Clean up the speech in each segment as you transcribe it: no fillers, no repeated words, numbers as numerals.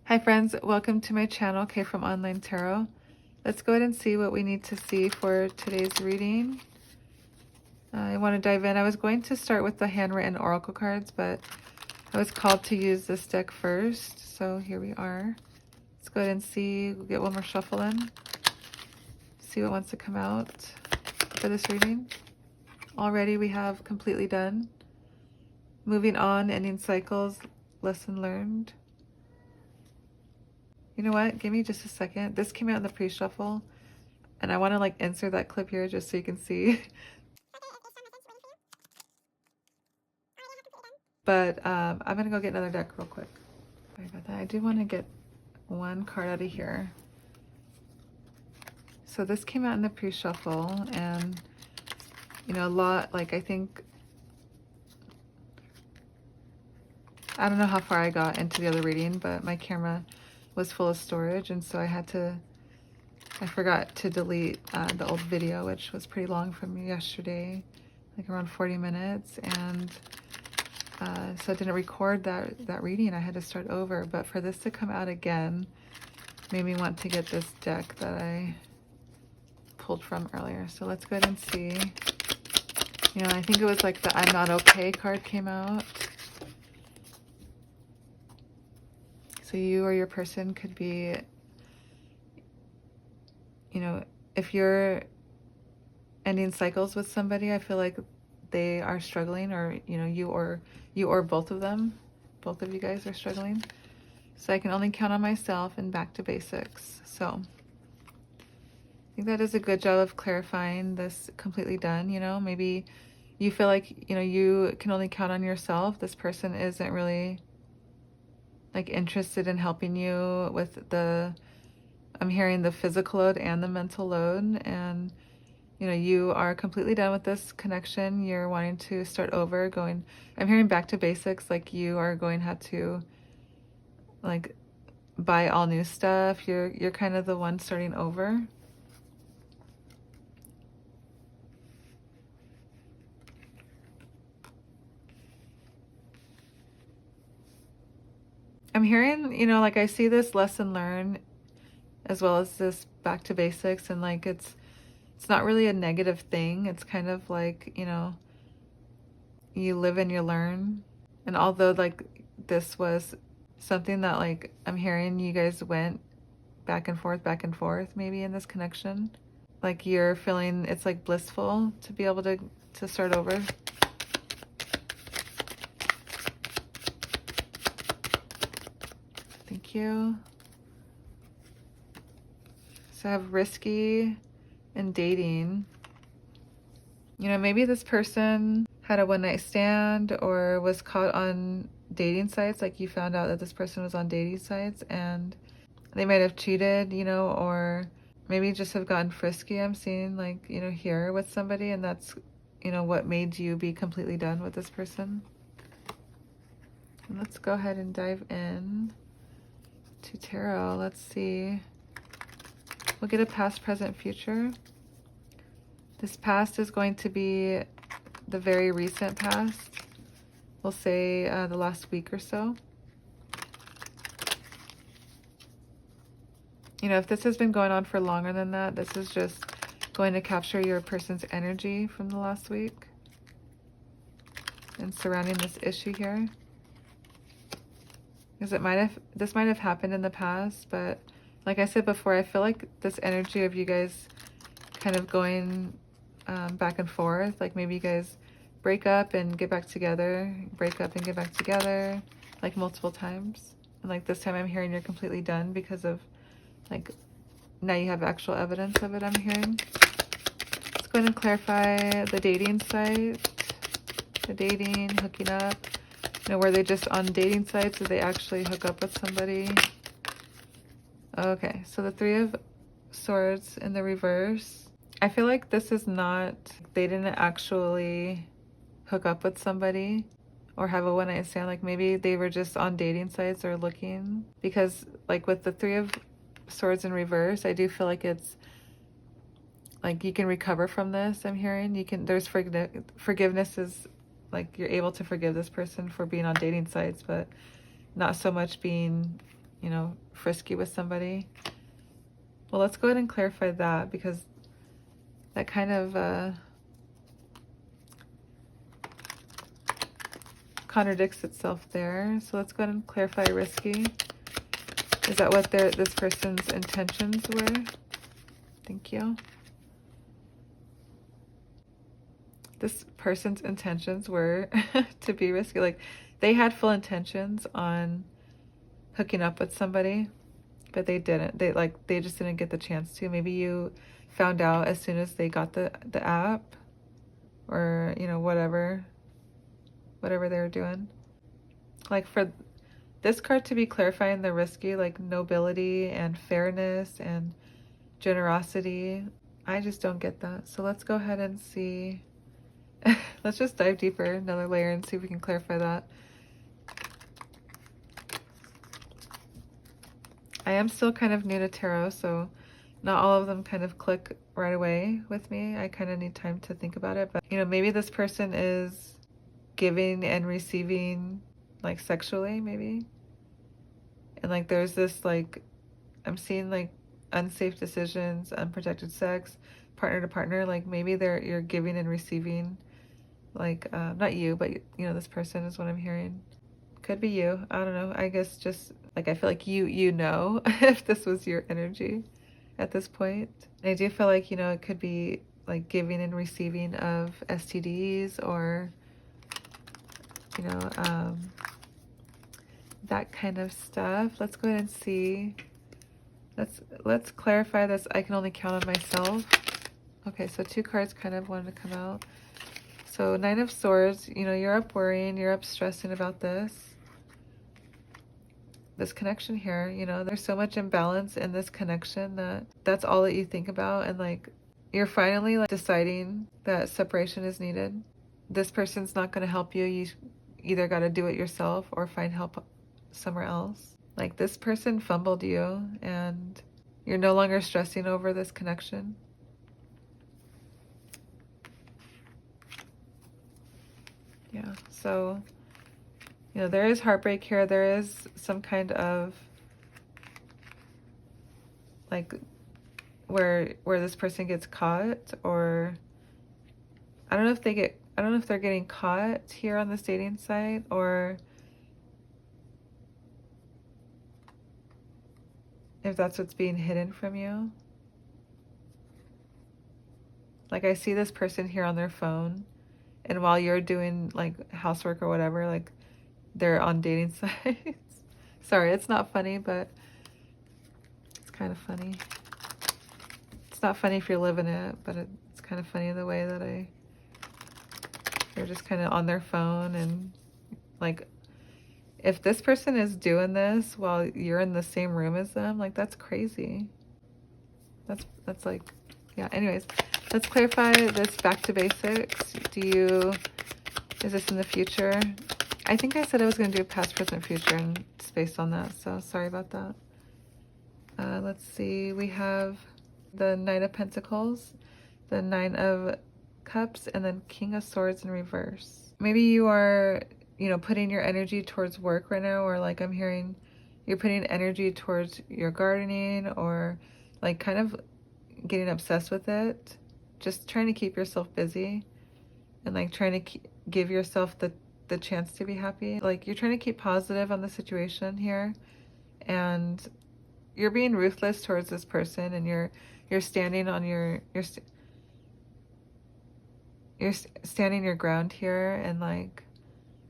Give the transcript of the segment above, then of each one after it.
Hi friends, welcome to my channel, Kay from Online Tarot. Let's go ahead and see what we need to see for today's reading. I want to dive in. I was going to start with the handwritten oracle cards, but I was called to use this deck first. So here we are. Let's go ahead and see. We'll get one more shuffle in. See what wants to come out for this reading. Already we have completely done. Moving on, ending cycles, lesson learned. You know what? Give me just a second. This came out in the pre-shuffle, and I want to like insert that clip here just so you can see. But I'm going to go get another deck real quick. Sorry about that. I do want to get one card out of here. So this came out in the pre-shuffle, and you know, a lot, like I think, I don't know how far I got into the other reading, but my camera was full of storage, and so I forgot to delete the old video, which was pretty long from yesterday, like around 40 minutes, and so I didn't record that reading. I had to start over, but for this to come out again made me want to get this deck that I pulled from earlier. So let's go ahead and see. You know, I think it was like the I'm Not Okay card came out. So you or your person could be, you know, if you're ending cycles with somebody, I feel like they are struggling, or you know, you or both of them, both of you guys are struggling. So I can only count on myself and back to basics. So I think that is a good job of clarifying this completely done. You know, maybe you feel like, you know, you can only count on yourself. This person isn't really like interested in helping you with the, I'm hearing the physical load and the mental load, and you know, you are completely done with this connection. You're wanting to start over, going, I'm hearing back to basics, like you are going to have to like buy all new stuff. You're kind of the one starting over. I'm hearing, you know, like I see this lesson learned as well as this back to basics, and like it's not really a negative thing. It's kind of like, you know, you live and you learn. And although like this was something that like I'm hearing you guys went back and forth maybe in this connection, like you're feeling it's like blissful to be able to start over. Thank you. So I have risky and dating. You know, maybe this person had a one-night stand or was caught on dating sites, like you found out that this person was on dating sites and they might have cheated, you know, or maybe just have gotten frisky. I'm seeing like, you know, here with somebody, and that's, you know, what made you be completely done with this person. And let's go ahead and dive in to tarot. Let's see. We'll get a past, present, future. This past is going to be the very recent past. We'll say the last week or so. You know, if this has been going on for longer than that, this is just going to capture your person's energy from the last week and surrounding this issue here. Because this might have happened in the past, but like I said before, I feel like this energy of you guys kind of going back and forth, like maybe you guys break up and get back together, break up and get back together, like multiple times. And like this time I'm hearing you're completely done because of like, now you have actual evidence of it, I'm hearing. Let's go ahead and clarify the dating site, the dating, hooking up. You know, were they just on dating sites? Did they actually hook up with somebody? Okay, so the Three of Swords in the reverse. I feel like this is not, they didn't actually hook up with somebody or have a one-night stand. Like maybe they were just on dating sites or looking, because like with the Three of Swords in reverse, I do feel like it's like you can recover from this. I'm hearing you can, there's forgiveness is like you're able to forgive this person for being on dating sites, but not so much being you know, frisky with somebody. Well, let's go ahead and clarify that, because that kind of contradicts itself there. So let's go ahead and clarify risky. Is that what this person's intentions were? Thank you. This person's intentions were to be risky. Like, they had full intentions on hooking up with somebody, but they didn't. They just didn't get the chance to. Maybe you found out as soon as they got the app, or, you know, whatever they were doing. Like, for this card to be clarifying the risky, like nobility and fairness and generosity, I just don't get that. So let's go ahead and see. Let's just dive deeper, another layer, and see if we can clarify that. I am still kind of new to tarot, so not all of them kind of click right away with me. I kind of need time to think about it. But, you know, maybe this person is giving and receiving, like, sexually, maybe. And, like, there's this, like, I'm seeing, like, unsafe decisions, unprotected sex, partner to partner. Like, maybe you're giving and receiving, like, not you, but, you know, this person is what I'm hearing. Could be you. I don't know. I guess just, like, I feel like you know, if this was your energy at this point. And I do feel like, you know, it could be, like, giving and receiving of STDs, or, you know, that kind of stuff. Let's go ahead and see. Let's clarify this. I can only count on myself. Okay, so 2 cards kind of wanted to come out. So 9 of Swords, you know, you're up worrying, you're up stressing about this connection here. You know, there's so much imbalance in this connection that's all that you think about. And, like, you're finally, like, deciding that separation is needed. This person's not going to help you. You either got to do it yourself or find help somewhere else. Like, this person fumbled you, and you're no longer stressing over this connection. Yeah, so, you know, there is heartbreak here. There is some kind of, like, where this person gets caught, or I don't know if they're getting caught here on this dating site, or if that's what's being hidden from you. Like, I see this person here on their phone, and while you're doing, like, housework or whatever, like, they're on dating sites. Sorry, it's not funny, but it's kind of funny. It's not funny if you're living it, but it's kind of funny the way that they're just kind of on their phone. And, like, if this person is doing this while you're in the same room as them, like, that's crazy. That's like, yeah, anyways, let's clarify this back to basics. Is this in the future? I think I said I was going to do past, present, future, and it's based on that, so sorry about that. Let's see, we have the Knight of Pentacles, the 9 of Cups, and then King of Swords in reverse. Maybe you are, you know, putting your energy towards work right now, or, like, I'm hearing you're putting energy towards your gardening, or, like, kind of getting obsessed with it, just trying to keep yourself busy, and, like, trying to give yourself the chance to be happy. Like, you're trying to keep positive on the situation here, and you're being ruthless towards this person, and you're standing on you're standing your ground here. And, like,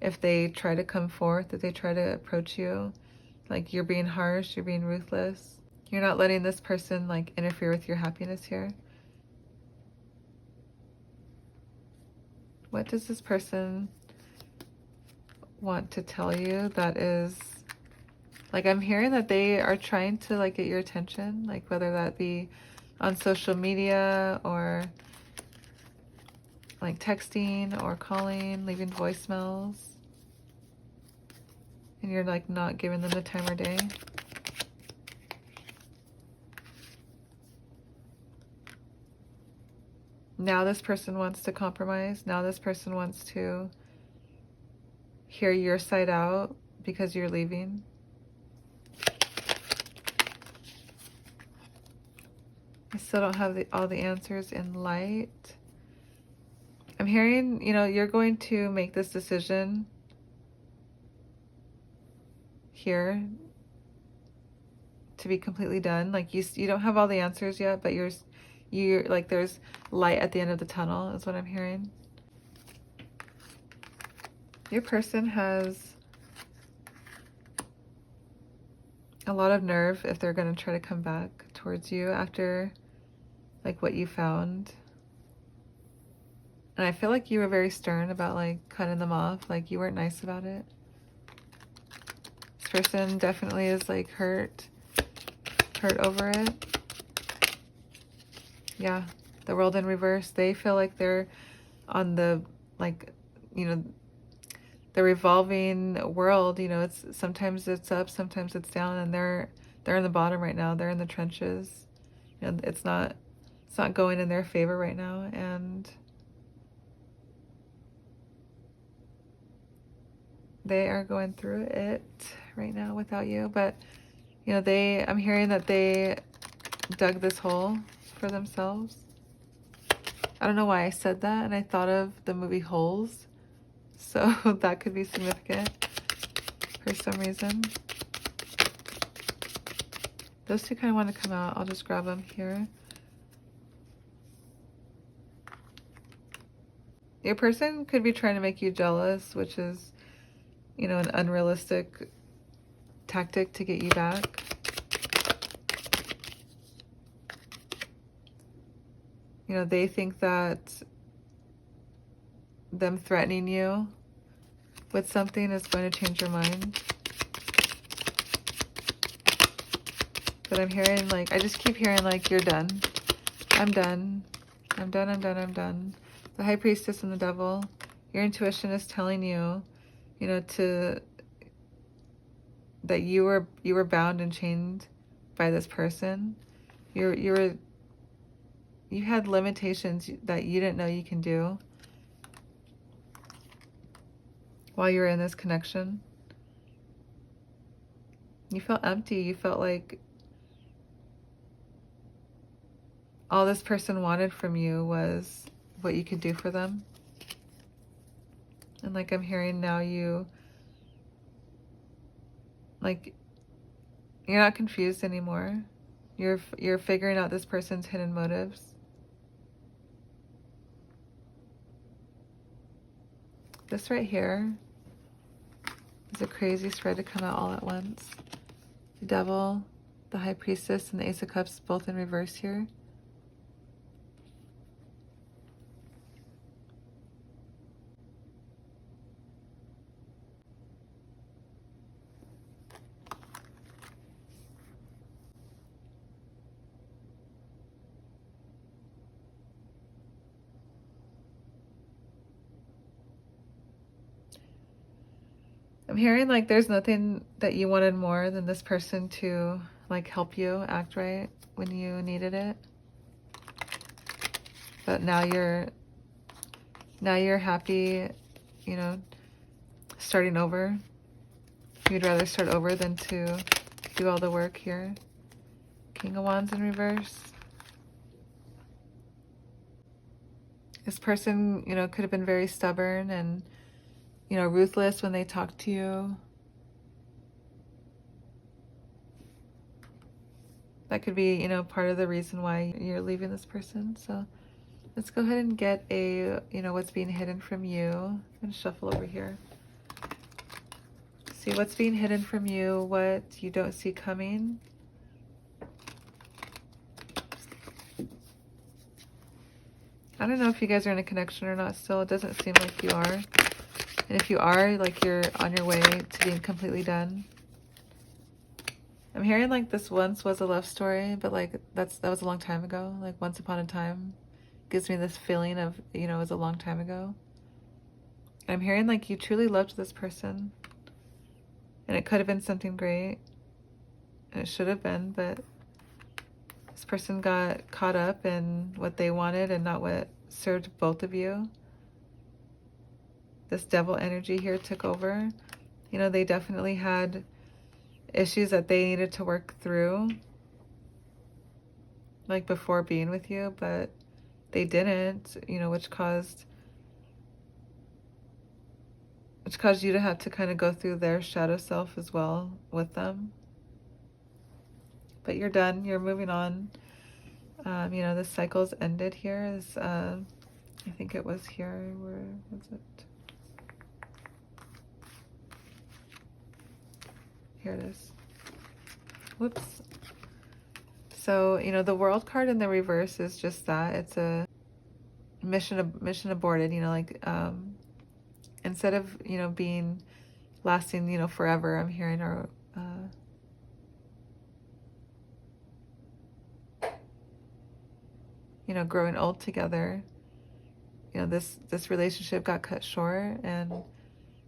if they try to come forth, if they try to approach you, like, you're being harsh, you're being ruthless. You're not letting this person, like, interfere with your happiness here. What does this person want to tell you that is, like, I'm hearing that they are trying to, like, get your attention, like, whether that be on social media, or, like, texting or calling, leaving voicemails, and you're, like, not giving them the time of day. Now this person wants to compromise. Now this person wants to hear your side out because you're leaving. I still don't have all the answers in light. I'm hearing, you know, you're going to make this decision here to be completely done. Like you don't have all the answers yet, but you're like, there's light at the end of the tunnel is what I'm hearing. Your person has a lot of nerve if they're going to try to come back towards you after like what you found. And I feel like you were very stern about like cutting them off. Like you weren't nice about it. This person definitely is like hurt over it. Yeah, the world in reverse. They feel like they're on the, like, you know, the revolving world. You know, it's sometimes it's up, sometimes it's down, and they're in the bottom right now. They're in the trenches. You know, it's not going in their favor right now, and they are going through it right now without you. But you know, I'm hearing that they dug this hole for themselves. I don't know why I said that, and I thought of the movie Holes, so that could be significant for some reason. Those two kind of want to come out. I'll just grab them here. Your person could be trying to make you jealous, which is, you know, an unrealistic tactic to get you back. You know, they think that them threatening you with something is going to change your mind. But I'm hearing like, I just keep hearing like, you're done. I'm done. I'm done, I'm done, I'm done. The High Priestess and the Devil. Your intuition is telling you, you know, that you were bound and chained by this person. You had limitations that you didn't know you can do while you were in this connection. You felt empty. You felt like all this person wanted from you was what you could do for them. And like I'm hearing now, you're not confused anymore. You're figuring out this person's hidden motives. This right here is a crazy spread to come out all at once. The Devil, the High Priestess, and the Ace of Cups both in reverse here. I'm hearing like there's nothing that you wanted more than this person to like help you act right when you needed it. But now you're happy, you know, starting over. You'd rather start over than to do all the work here. King of Wands in reverse. This person, you know, could have been very stubborn and, you know, ruthless when they talk to you. That could be, you know, part of the reason why you're leaving this person. So let's go ahead and get a, you know, what's being hidden from you. I'm going to shuffle over here. See what's being hidden from you, what you don't see coming. I don't know if you guys are in a connection or not still. It doesn't seem like you are. And if you are, like you're on your way to being completely done. I'm hearing like this once was a love story, but like that was a long time ago. Like once upon a time gives me this feeling of, you know, it was a long time ago. I'm hearing like you truly loved this person. And it could have been something great. And it should have been, but this person got caught up in what they wanted and not what served both of you. This devil energy here took over. You know, they definitely had issues that they needed to work through. like before being with you, but they didn't, you know, which caused you to have to kind of go through their shadow self as well with them. But you're done. You're moving on. You know, the cycle's ended here. Is I think it was here. Where was it? Here it is. Whoops. So, you know, the world card in the reverse is just that. It's a mission aborted, you know, like instead of, you know, being lasting, you know, forever, I'm hearing, or you know, growing old together. You know, this relationship got cut short, and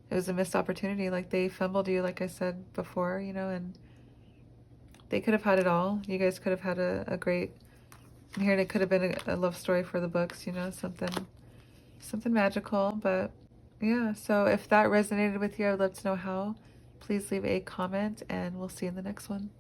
it was a missed opportunity. Like, they fumbled you, like I said before, you know, and they could have had it all. You guys could have had a great, I'm hearing it could have been a love story for the books, you know, something magical. But yeah, so if that resonated with you, I would love to know how. Please leave a comment, and we'll see you in the next one.